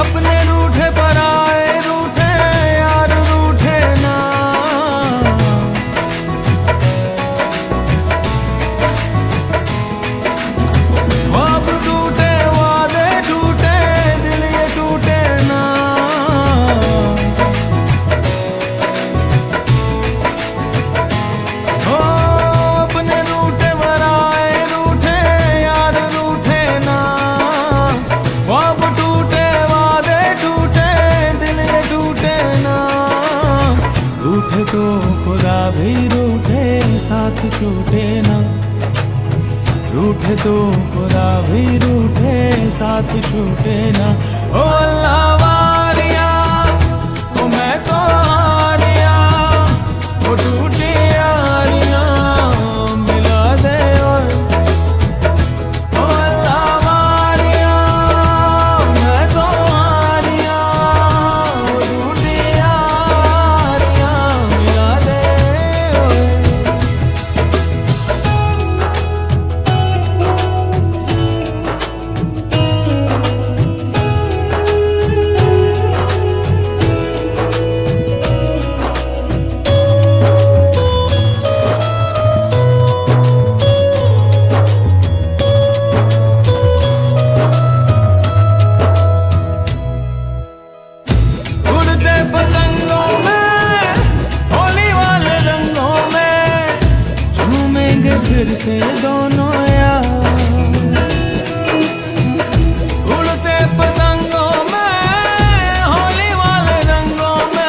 अपने रूठे पराए रूठे यार रूठे ना। ख्वाब टूटे वादे टूटे दिल ये टूटे ना। ओ अपने रूठे पराए रूठे यार रूठे ना। ख्वाब टूटे वादे टूटे दिल ये टूटे ना। रूठे तो खुदा भी रूठे साथ छूटे ना। रूठे तो खुदा भी रूठे साथ छूटे ना। ओ अल्लाह वारिया ओ मैं तो हारिया ओ